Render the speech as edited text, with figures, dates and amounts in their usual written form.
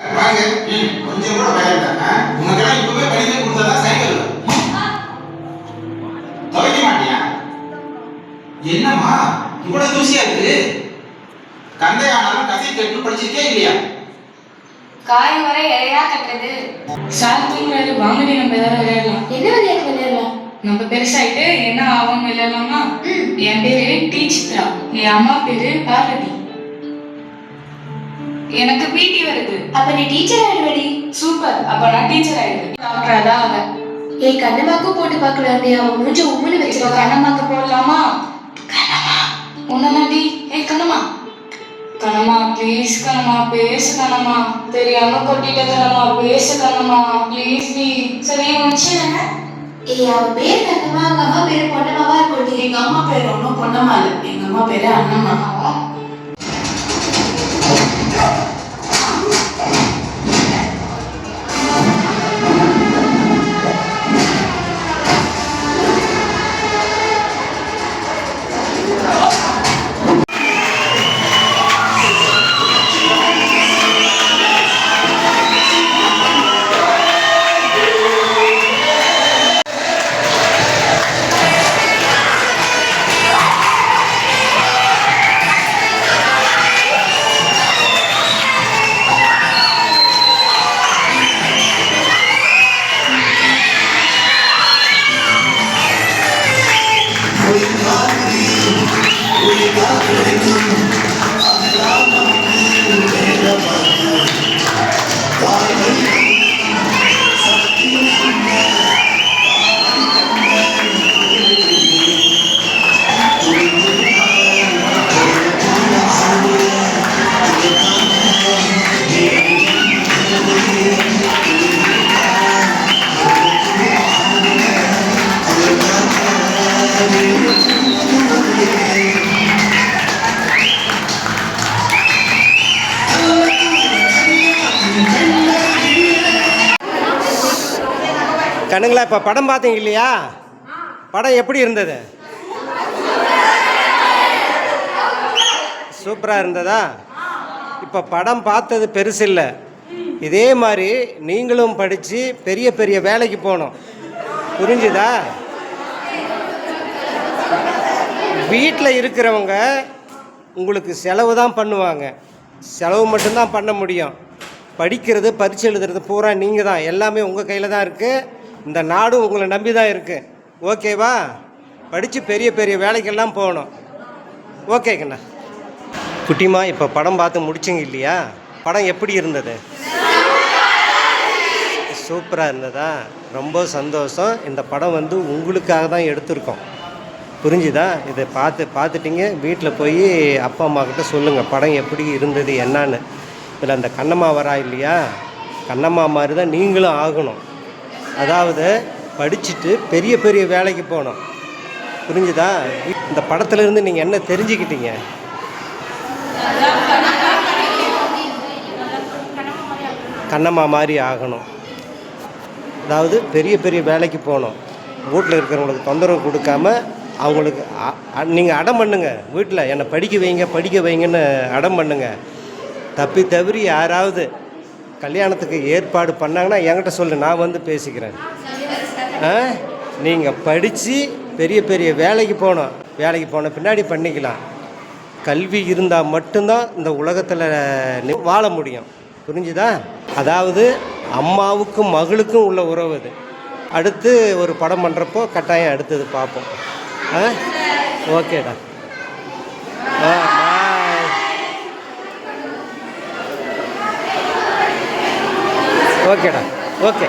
பாருங்க கொஞ்சம் கூட பயம் இல்லை. உனக்கெல்லாம் இப்பவே படிக்க கொடுத்தாதான் சைக்கிள் துவைக்க மாட்டியா? என்னம்மா இவ்வளவு தூசியா இருக்கு? கந்தையானாலும் கதை கேட்டு படிச்சிருக்கே இல்லையா? காயம் வரை இறையா கட்டுறது. சார் தூங்குறாரு, வாங்கடி நம்ம ஏதாவது விளையாடலாம். என்ன விளையாட்டு விளையாடலாம்? நம்ம பெருசாயிட்டு என்ன ஆகும் விளையாடலாமா? என் பேரு டீச்சரா, என் அம்மா பேரு பார்வதி. எனக்கு பிடி வருது. அப்ப நீ டீச்சர் ஆயிடுவடி. சூப்பர், அப்ப நான் டீச்சர் ஆயிடுவேன். டாக்டர் தான் அவன். ஏய் கண்ணமாக்கும் போட்டு பார்க்கலாண்டி, அவன் மூஞ்ச உம்முன்னு வச்சு கண்ணமாக்கு போடலாமா? கண்ணம்மா உன்னதாண்டி. ஏய் கண்ணம்மா, கண்ணம்மா ப்ளீஸ் கண்ணம்மா, பேசு கண்ணம்மா, தெரியாம கொட்டிட்ட கண்ணம்மா, பேசு கண்ணம்மா ப்ளீஸ் டி. சரி வச்சு ஏய் அவன் பேர் கண்ணம்மா, அவங்க அம்மா பேரு பொன்னம்மாவா இருக்கும். எங்க அம்மா பேரு ஒன்றும் பொன்னம்மா இல்லை, எங்க அம்மா பேரு அண்ணம்மா. கண்ணுங்களா, இப்போ படம் பார்த்தீங்க இல்லையா? படம் எப்படி இருந்தது? சூப்பராக இருந்ததா? இப்போ படம் பார்த்தது பெருசு இல்லை, இதே மாதிரி நீங்களும் படித்து பெரிய பெரிய வேலைக்கு போகணும். புரிஞ்சுதா? வீட்டில் இருக்கிறவங்க உங்களுக்கு செலவு தான் பண்ணுவாங்க, செலவு மட்டும்தான் பண்ண முடியும். படிக்கிறது பரீட்சை எழுதுறது பூரா நீங்கள் தான், எல்லாமே உங்கள் கையில் தான் இருக்குது. இந்த நாடும் உங்களை நம்பி தான் இருக்குது. ஓகேவா? படித்து பெரிய பெரிய வேலைக்கெல்லாம் போகணும். ஓகேங்கண்ணா. குட்டிமா, இப்போ படம் பார்த்து முடிச்சிங்க இல்லையா? படம் எப்படி இருந்தது? சூப்பராக இருந்ததா? ரொம்ப சந்தோஷம். இந்த படம் உங்களுக்காக தான் எடுத்திருக்கோம். புரிஞ்சுதா? இதை பார்த்துட்டிங்க, வீட்டில் போய் அப்பா அம்மா கிட்ட சொல்லுங்கள் படம் எப்படி இருந்தது என்னான்னு. இதில் அந்த கண்ணம்மா வரா இல்லையா, கண்ணம்மா மாதிரி தான் நீங்களும் ஆகணும். அதாவது படிச்சுட்டு பெரிய பெரிய வேலைக்கு போகணும். புரிஞ்சுதா? இந்த படத்துலேருந்து நீங்கள் என்ன தெரிஞ்சுக்கிட்டீங்க? கண்ணம்மா மாதிரி ஆகணும். அதாவது பெரிய பெரிய வேலைக்கு போகணும். வீட்டில் இருக்கிறவங்களுக்கு தொந்தரவு கொடுக்காம அவங்களுக்கு நீங்கள் அடம் பண்ணுங்க. வீட்டில் என்னை படிக்க வைங்கன்னு அடம் பண்ணுங்க. தவறி யாராவது கல்யாணத்துக்கு ஏற்பாடு பண்ணாங்கன்னா என்கிட்ட சொல்லு, நான் பேசிக்கிறேன். நீங்கள் படித்து பெரிய பெரிய வேலைக்கு போகணும். வேலைக்கு போன பின்னாடி பண்ணிக்கலாம். கல்வி இருந்தால் மட்டும்தான் இந்த உலகத்தில் வாழ முடியும். புரிஞ்சுதா? அதாவது அம்மாவுக்கும் மகளுக்கும் உள்ள உறவு அது. அடுத்து ஒரு படம் பண்ணுறப்போ கட்டாயம் அடுத்தது பார்ப்போம். ஓகேடா. பாய். ஓகேடா. ஓகே.